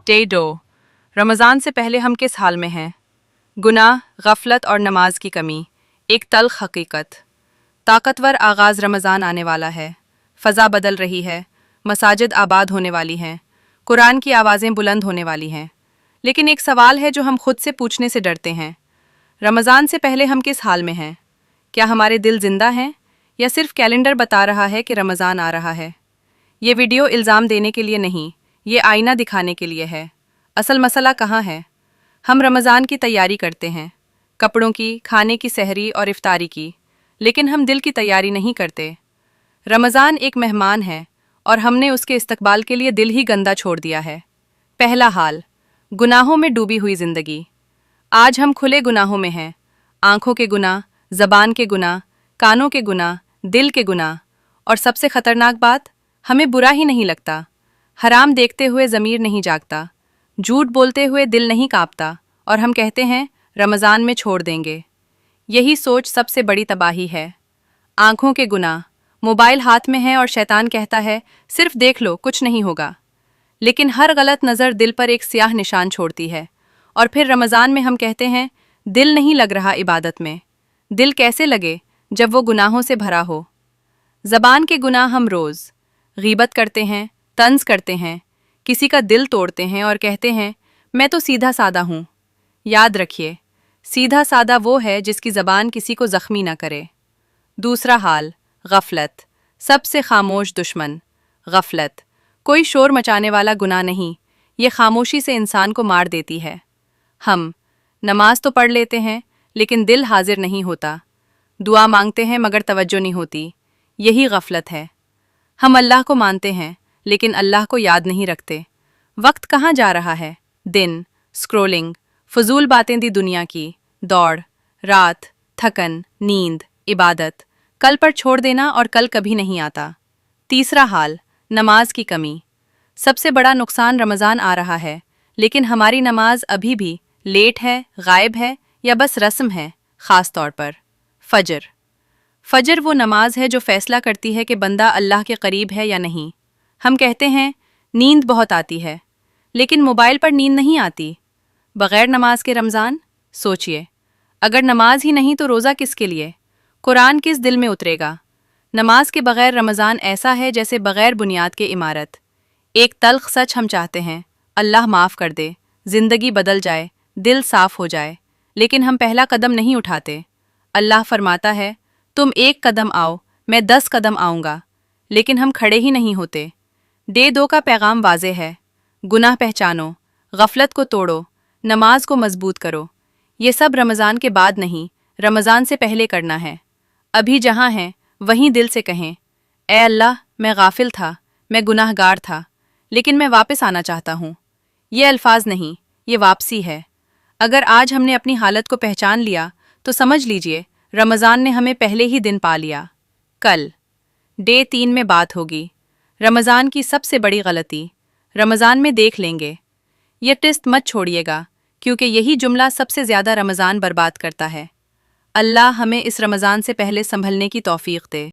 Day 2। Ramzan से पहले हम किस हाल में हैं? गुनाह, गफलत और नमाज की कमी, एक तल्ख हकीकत। ताकतवर आगाज़ रमज़ान आने वाला है। फ़ज़ा बदल रही है, मसाजिद आबाद होने वाली हैं, कुरान की आवाज़ें बुलंद होने वाली हैं। लेकिन एक सवाल है जो हम खुद से पूछने से डरते हैं। रमज़ान से पहले हम किस हाल में हैं? क्या हमारे दिल जिंदा हैं या सिर्फ कैलेंडर बता रहा है कि रमज़ान आ रहा है? ये वीडियो इल्ज़ाम देने के लिए नहीं, ये आईना दिखाने के लिए है। असल मसला कहाँ है? हम रमज़ान की तैयारी करते हैं, कपड़ों की, खाने की सहरी और इफ्तारी की, लेकिन हम दिल की तैयारी नहीं करते। रमज़ान एक मेहमान है और हमने उसके इस्तकबाल के लिए दिल ही गंदा छोड़ दिया है। पहला हाल, गुनाहों में डूबी हुई ज़िंदगी। आज हम खुले गुनाहों में हैं। आँखों के गुनाह, ज़बान के गुनाह, कानों के गुनाह, दिल के गुनाह। और सबसे ख़तरनाक बात, हमें बुरा ही नहीं लगता। हराम देखते हुए ज़मीर नहीं जागता, झूठ बोलते हुए दिल नहीं काँपता, और हम कहते हैं रमज़ान में छोड़ देंगे। यही सोच सबसे बड़ी तबाही है। आँखों के गुनाह, मोबाइल हाथ में है और शैतान कहता है सिर्फ देख लो, कुछ नहीं होगा। लेकिन हर गलत नज़र दिल पर एक स्याह निशान छोड़ती है। और फिर रमज़ान में हम कहते हैं दिल नहीं लग रहा इबादत में। दिल कैसे लगे जब वो गुनाहों से भरा हो? ज़बान के गुनाह हम रोज़ गीबत करते हैं, तंज करते हैं, किसी का दिल तोड़ते हैं और कहते हैं मैं तो सीधा सादा हूँ। याद रखिए, सीधा सादा वो है जिसकी ज़बान किसी को ज़ख्मी ना करे। दूसरा हाल, गफलत, सबसे खामोश दुश्मन। गफलत कोई शोर मचाने वाला गुनाह नहीं, ये खामोशी से इंसान को मार देती है। हम नमाज तो पढ़ लेते हैं लेकिन दिल हाजिर नहीं होता। दुआ मांगते हैं मगर तवज्जो नहीं होती। यही गफलत है। हम अल्लाह को मानते हैं लेकिन अल्लाह को याद नहीं रखते। वक्त कहाँ जा रहा है? दिन, स्क्रोलिंग, फजूल बातें दी दुनिया की, दौड़, रात, थकन, नींद, इबादत, कल पर छोड़ देना और कल कभी नहीं आता। तीसरा हाल, नमाज की कमी। सबसे बड़ा नुकसान, रमज़ान आ रहा है लेकिन हमारी नमाज अभी भी लेट है, गायब है या बस रस्म है। ख़ास तौर पर फजर। फजर वो नमाज है जो फैसला करती है कि बंदा अल्लाह के करीब है या नहीं। हम कहते हैं नींद बहुत आती है, लेकिन मोबाइल पर नींद नहीं आती। बग़ैर नमाज के रमज़ान? सोचिए, अगर नमाज ही नहीं तो रोज़ा किसके लिए? कुरान किस दिल में उतरेगा? नमाज के बग़ैर रमज़ान ऐसा है जैसे बग़ैर बुनियाद के इमारत। एक तल्ख़ सच हम चाहते हैं, अल्लाह माफ़ कर दे, ज़िंदगी बदल जाए, दिल साफ़ हो जाए, लेकिन हम पहला कदम नहीं उठाते। अल्लाह फरमाता है तुम 1 कदम आओ, मैं 10 कदम आऊँगा, लेकिन हम खड़े ही नहीं होते। डे 2 का पैगाम वाज़े है, गुनाह पहचानो, गफलत को तोड़ो, नमाज को मजबूत करो। ये सब रमज़ान के बाद नहीं, रमज़ान से पहले करना है। अभी जहाँ हैं वहीं दिल से कहें, ए अल्लाह, मैं गाफिल था, मैं गुनाहगार था, लेकिन मैं वापस आना चाहता हूँ। ये अल्फाज नहीं, ये वापसी है। अगर आज हमने अपनी हालत को पहचान लिया तो समझ लीजिए रमज़ान ने हमें पहले ही दिन पा लिया। कल डे 3 में बात होगी, रमज़ान की सबसे बड़ी गलती। रमज़ान में देख लेंगे। ये टेस्ट मत छोड़िएगा, क्योंकि यही जुमला सबसे ज़्यादा रमज़ान बर्बाद करता है। अल्लाह हमें इस रमज़ान से पहले संभलने की तौफीक दे।